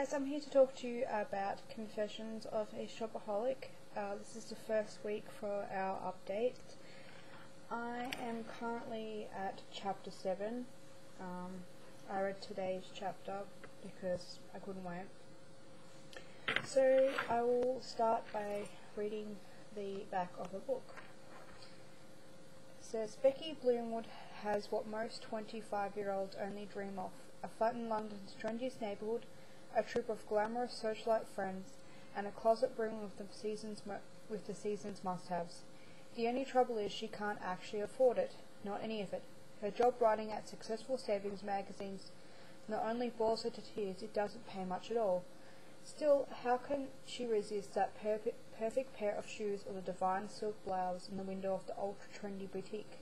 guys, I'm here to talk to you about Confessions of a Shopaholic. This is the first week for our update. I am currently at chapter 7. I read today's chapter because I couldn't wait. So I will start by reading the back of the book. It says, Becky Bloomwood has what most 25-year-olds only dream of: a flat in London's trendiest neighbourhood, a troop of glamorous socialite friends, and a closet brimming with the season's must-haves. The only trouble is she can't actually afford it, not any of it. Her job writing at successful savings magazines not only bores her to tears, it doesn't pay much at all. Still, how can she resist that perfect pair of shoes or the divine silk blouse in the window of the ultra-trendy boutique?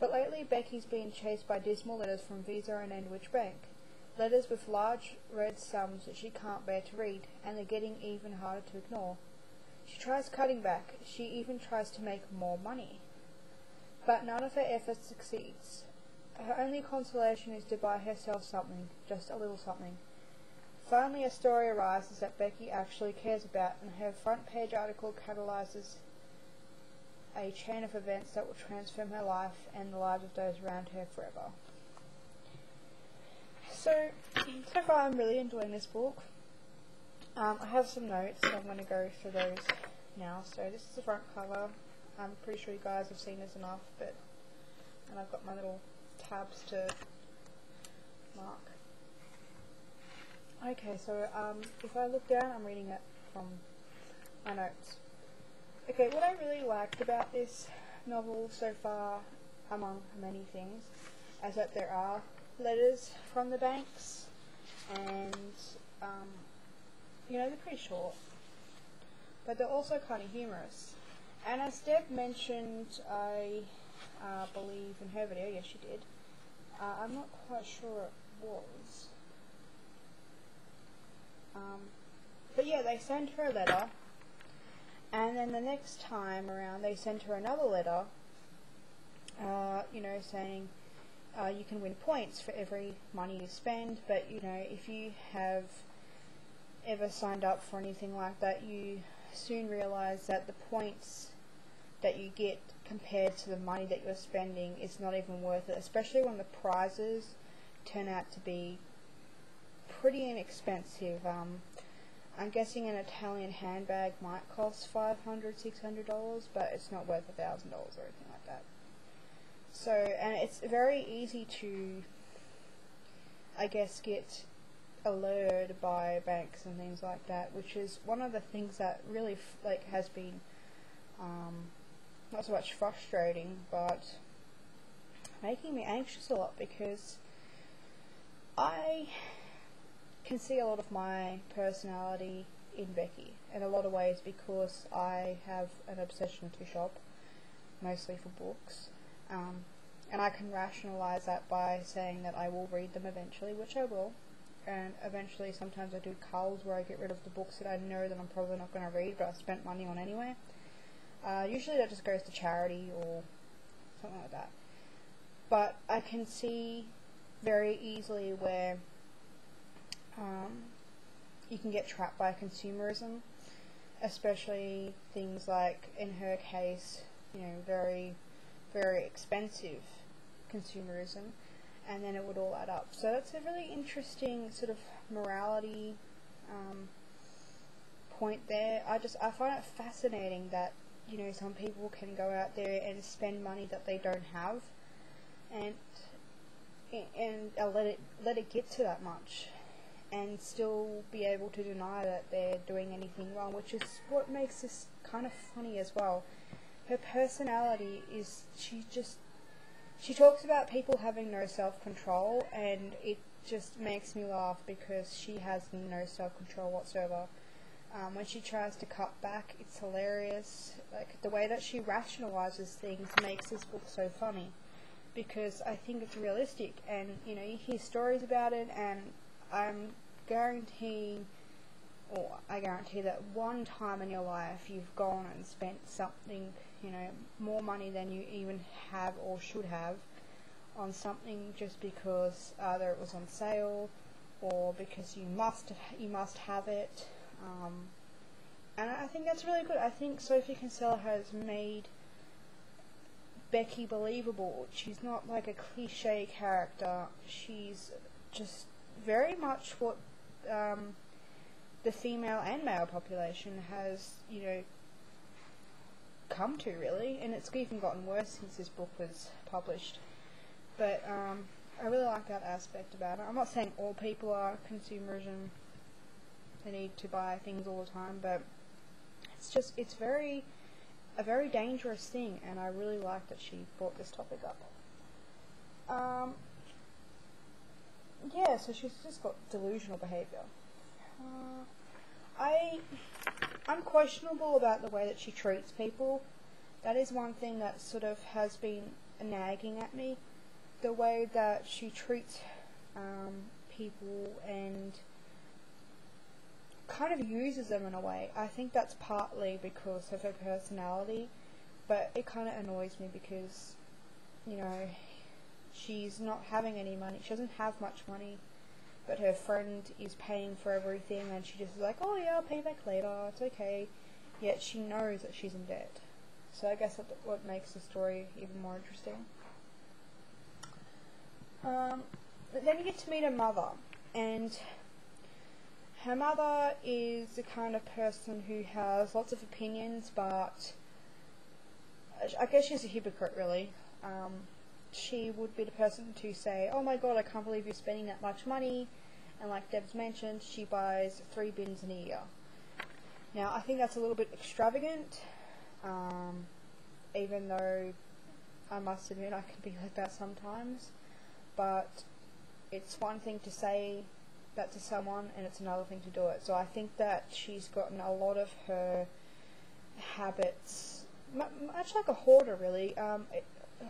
But lately Becky's been chased by dismal letters from Visa and Endwich Bank. Letters with large red sums that she can't bear to read, and they're getting even harder to ignore. She tries cutting back, she even tries to make more money. But none of her efforts succeeds. Her only consolation is to buy herself something, just a little something. Finally a story arises that Becky actually cares about, and her front page article catalyzes a chain of events that will transform her life and the lives of those around her forever. So far I'm really enjoying this book. I have some notes, so I'm going to go through those now. So this is the front cover. I'm pretty sure you guys have seen this enough, and I've got my little tabs to mark. Okay, so if I look down, I'm reading it from my notes. Okay, what I really liked about this novel so far, among many things, is that there are letters from the banks, and they're pretty short, but they're also kind of humorous. And as Deb mentioned, I believe in her video, yes she did, I'm not quite sure it was, but yeah, they sent her a letter, and then the next time around they sent her another letter, saying you can win points for every money you spend, but if you have ever signed up for anything like that, you soon realize that the points that you get compared to the money that you're spending is not even worth it, especially when the prizes turn out to be pretty inexpensive. I'm guessing an Italian handbag might cost $500, $600, but it's not worth $1,000 or anything like that. So, and it's very easy to, I guess, get allured by banks and things like that, which is one of the things that really has been not so much frustrating, but making me anxious a lot, because I can see a lot of my personality in Becky in a lot of ways, because I have an obsession to shop, mostly for books, and I can rationalize that by saying that I will read them eventually, which I will, and eventually sometimes I do culls where I get rid of the books that I know that I'm probably not going to read but I've spent money on anyway. Usually that just goes to charity or something like that, but I can see very easily where you can get trapped by consumerism, especially things like, in her case, very, very expensive consumerism, and then it would all add up. So it's a really interesting sort of morality point there. I find it fascinating that some people can go out there and spend money that they don't have, and let it get to that much, and still be able to deny that they're doing anything wrong, which is what makes this kind of funny as well. Her personality is, she talks about people having no self-control, and it just makes me laugh because she has no self-control whatsoever. When she tries to cut back, it's hilarious. Like, the way that she rationalizes things makes this book so funny, because I think it's realistic, and you hear stories about it, and I guarantee that one time in your life you've gone and spent something, more money than you even have or should have on something just because either it was on sale or because you must have it. And I think that's really good. I think Sophie Kinsella has made Becky believable. She's not like a cliche character. She's just very much what the female and male population has, come to, really. And it's even gotten worse since this book was published. But I really like that aspect about it. I'm not saying all people are consumers and they need to buy things all the time, but it's a very dangerous thing, and I really like that she brought this topic up. Yeah, so she's just got delusional behaviour. I'm questionable about the way that she treats people. That is one thing that sort of has been nagging at me. The way that she treats people and kind of uses them in a way. I think that's partly because of her personality, but it kind of annoys me because, she's not having any money. She doesn't have much money, but her friend is paying for everything, and she just is like, oh yeah, I'll pay back later, it's okay. Yet she knows that she's in debt. So I guess that's what makes the story even more interesting. But then you get to meet her mother, and her mother is the kind of person who has lots of opinions, but I guess she's a hypocrite, really. She would be the person to say, oh my god, I can't believe you're spending that much money, and like Deb's mentioned, she buys 3 bins in a year. Now, I think that's a little bit extravagant, even though I must admit I can be like that sometimes, but it's one thing to say that to someone, and it's another thing to do it. So I think that she's gotten a lot of her habits, much like a hoarder, really.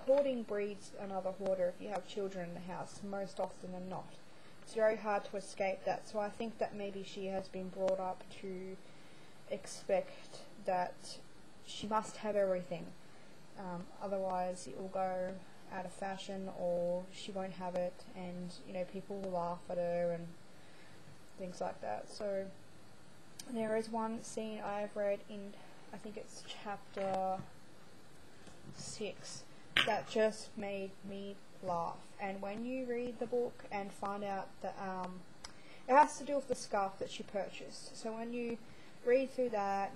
Hoarding breeds another hoarder if you have children in the house, most often than not. It's very hard to escape that, so I think that maybe she has been brought up to expect that she must have everything. Otherwise it will go out of fashion, or she won't have it, and people will laugh at her and things like that. So there is one scene I've read in, I think it's chapter 6, that just made me laugh. And when you read the book and find out that it has to do with the scarf that she purchased, so when you read through that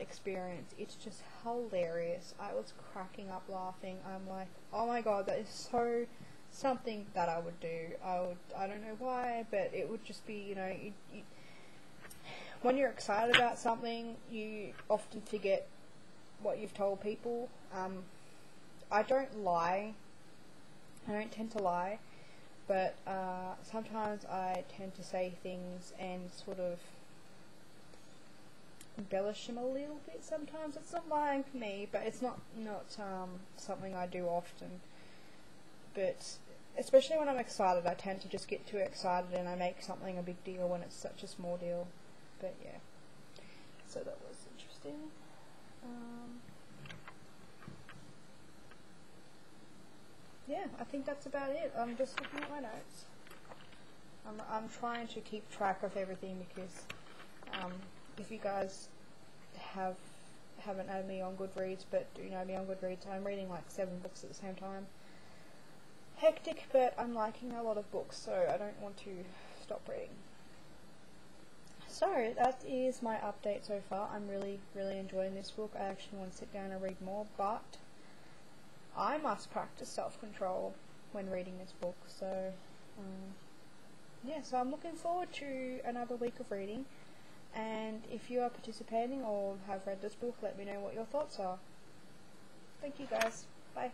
experience, it's just hilarious. I was cracking up laughing. I'm like, oh my god, that is so something that I would do. I don't know why, but it would just be, when you're excited about something, you often forget what you've told people. I don't lie. I don't tend to lie, but sometimes I tend to say things and sort of embellish them a little bit sometimes. It's not lying for me, but it's not something I do often. But especially when I'm excited, I tend to just get too excited and I make something a big deal when it's such a small deal. But yeah, so that was interesting. Yeah, I think that's about it. I'm just looking at my notes. I'm trying to keep track of everything because if you guys haven't added me on Goodreads but do know me on Goodreads, I'm reading like 7 books at the same time. Hectic, but I'm liking a lot of books, so I don't want to stop reading. So that is my update so far. I'm really enjoying this book. I actually want to sit down and read more, but I must practice self-control when reading this book. So yeah, so I'm looking forward to another week of reading. And if you are participating or have read this book, let me know what your thoughts are. Thank you guys. Bye.